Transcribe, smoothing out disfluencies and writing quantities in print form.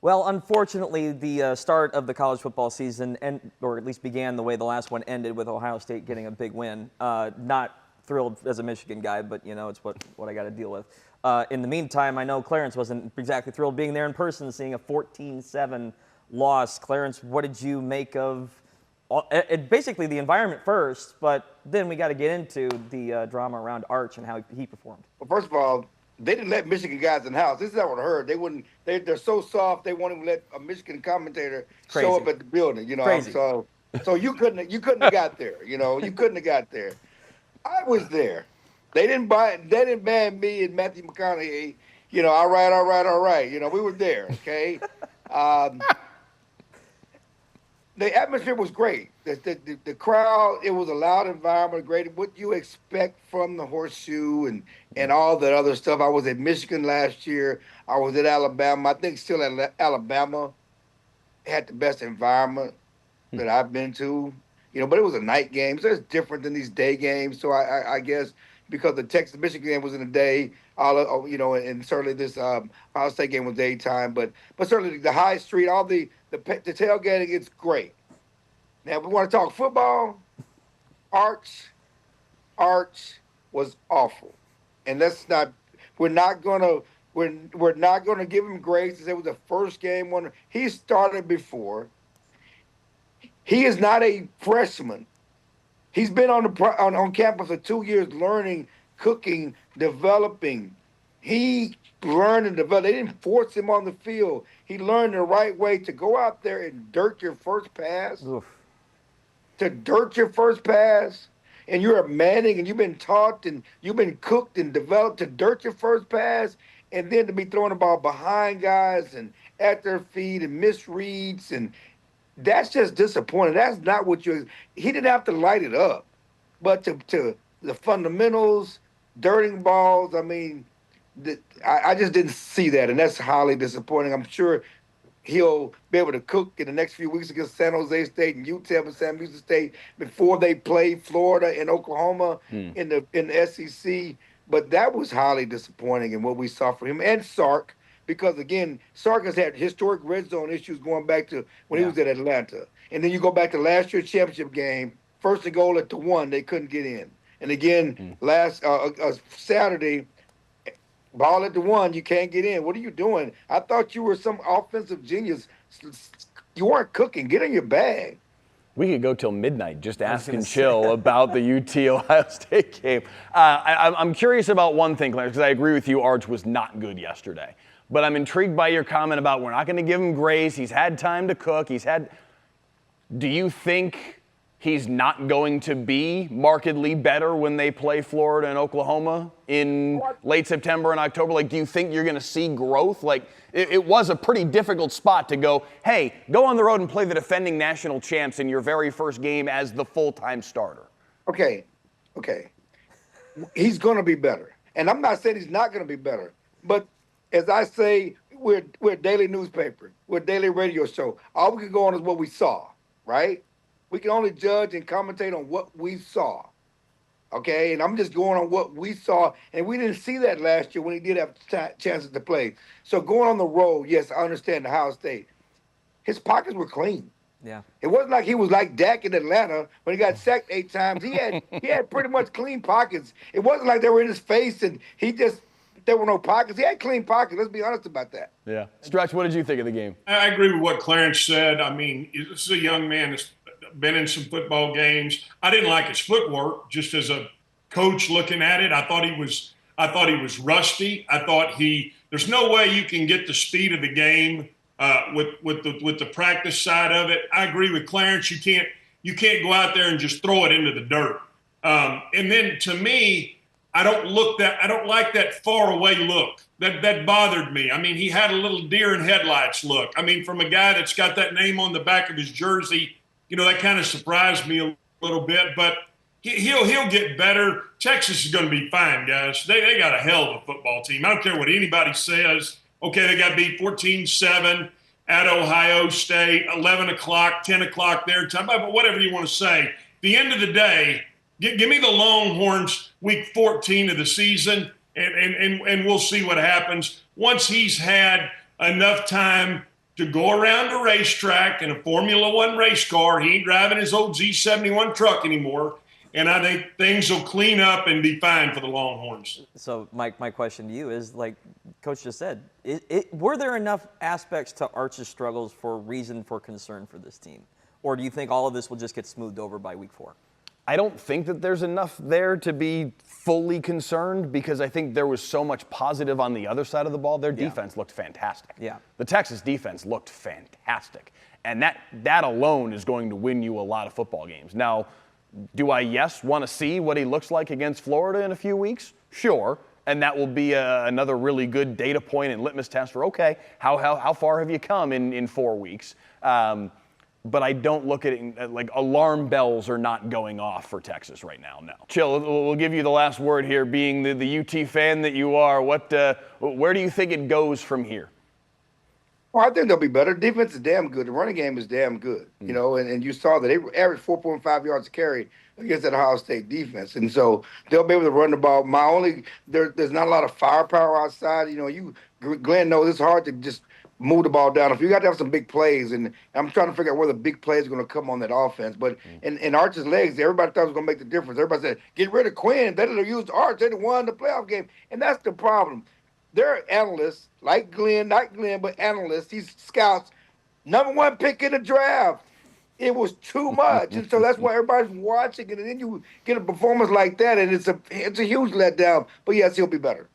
Well, unfortunately, the start of the college football season, or at least began the way the last one ended with Ohio State getting a big win. Not thrilled as a Michigan guy, but it's what I got to deal with. In the meantime, I know Clarence wasn't exactly thrilled being there in person, seeing a 14-7 loss. Clarence, what did you make of basically the environment first, but then we got to get into the drama around Arch and how he performed? Well, first of all, they didn't let Michigan guys in the house. This is not what I heard. They wouldn't. They're so soft. They won't even let a Michigan commentator show Crazy. up at the building. Crazy. So you couldn't have got there. You couldn't have got there. I was there. They didn't ban me and Matthew McConaughey. All right, all right, all right. We were there. Okay. Um, the atmosphere was great. The crowd, it was a loud environment, great. What you expect from the horseshoe and all that other stuff. I was at Michigan last year. I was at Alabama. I think still at Alabama had the best environment that I've been to. But it was a night game, so it's different than these day games. So I guess because the Texas Michigan game was in the day, and certainly this Ohio State game was daytime. But certainly the high street, all the tailgating, it's great. Now, if we want to talk football, Arch was awful, and we're not gonna give him grace. It was the first game when he started before. He is not a freshman. He's been on campus for 2 years, learning, cooking, developing. He learned and developed. They didn't force him on the field. He learned the right way to go out there and dirt your first pass. Oof. To dirt your first pass, and you're a Manning, and you've been taught and you've been cooked and developed to dirt your first pass, and then to be throwing the ball behind guys and at their feet and misreads, and that's just disappointing. That's not what he didn't have to light it up, but to the fundamentals, dirting balls. I mean, I just didn't see that, and that's highly disappointing. I'm sure he'll be able to cook in the next few weeks against San Jose State and UTEP and San Luis State before they play Florida and Oklahoma in the SEC. But that was highly disappointing in what we saw from him and Sark, because again, Sark has had historic red zone issues going back to when he was at Atlanta. And then you go back to last year's championship game, first and goal at the 1, they couldn't get in. And again, last Saturday, ball at the 1, you can't get in. What are you doing? I thought you were some offensive genius. You weren't cooking. Get in your bag. We could go till midnight just ask and chill about the UT Ohio State game. I'm curious about one thing, Clarence, because I agree with you. Arch was not good yesterday. But I'm intrigued by your comment about we're not going to give him grace. He's had time to cook. Do you think he's not going to be markedly better when they play Florida and Oklahoma in late September and October? Like, do you think you're going to see growth? Like, it was a pretty difficult spot to go, hey, go on the road and play the defending national champs in your very first game as the full-time starter. Okay. He's going to be better. And I'm not saying he's not going to be better. But as I say, we're a daily newspaper. We're a daily radio show. All we can go on is what we saw, right? We can only judge and commentate on what we saw, okay? And I'm just going on what we saw, and we didn't see that last year when he did have chances to play. So going on the road, yes, I understand Ohio State. His pockets were clean. Yeah. It wasn't like he was like Dak in Atlanta when he got sacked 8 times. He had pretty much clean pockets. It wasn't like they were in his face and there were no pockets. He had clean pockets. Let's be honest about that. Yeah. Stretch, what did you think of the game? I agree with what Clarence said. I mean, this is a young man that's been in some football games. I didn't like his footwork just as a coach looking at it. I thought he was rusty. I thought there's no way you can get the speed of the game with the practice side of it. I agree with Clarence. You can't go out there and just throw it into the dirt. And then to me, I don't like that far away look. That bothered me. I mean, he had a little deer in headlights look. I mean, from a guy that's got that name on the back of his jersey, that kind of surprised me a little bit. But he'll get better. Texas is going to be fine, guys. They got a hell of a football team. I don't care what anybody says. Okay, they got beat 14-7 at Ohio State, 11 o'clock, 10 o'clock their time, but whatever you want to say. At the end of the day, give me the Longhorns week 14 of the season, and we'll see what happens. Once he's had enough time to go around the racetrack in a Formula One race car. He ain't driving his old Z71 truck anymore. And I think things will clean up and be fine for the Longhorns. So, Mike, my question to you is, like Coach just said, were there enough aspects to Arch's struggles for reason for concern for this team? Or do you think all of this will just get smoothed over by week 4? I don't think that there's enough there to be fully concerned because I think there was so much positive on the other side of the ball. Their defense looked fantastic. Yeah. The Texas defense looked fantastic. And that alone is going to win you a lot of football games. Now, do I, want to see what he looks like against Florida in a few weeks? Sure. And that will be another really good data point and litmus test for, okay, how far have you come in 4 weeks? But I don't look at it like alarm bells are not going off for Texas right now, no. Chill, we'll give you the last word here. Being the UT fan that you are, where do you think it goes from here? Well, I think they'll be better. Defense is damn good. The running game is damn good, you know, and you saw that they averaged 4.5 yards a carry against that Ohio State defense. And so they'll be able to run the ball. There's not a lot of firepower outside. You know, Glenn knows it's hard to just move the ball down. If you got to have some big plays, and I'm trying to figure out where the big plays are going to come on that offense. But in Arch's legs, everybody thought it was going to make the difference. Everybody said, get rid of Quinn. They'd have used Arch. They'd have won the playoff game. And that's the problem. They're analysts, like Glenn, not Glenn, but analysts. These scouts, number 1 pick in the draft. It was too much. And so that's why everybody's watching it. And then you get a performance like that, and it's a huge letdown. But yes, he'll be better.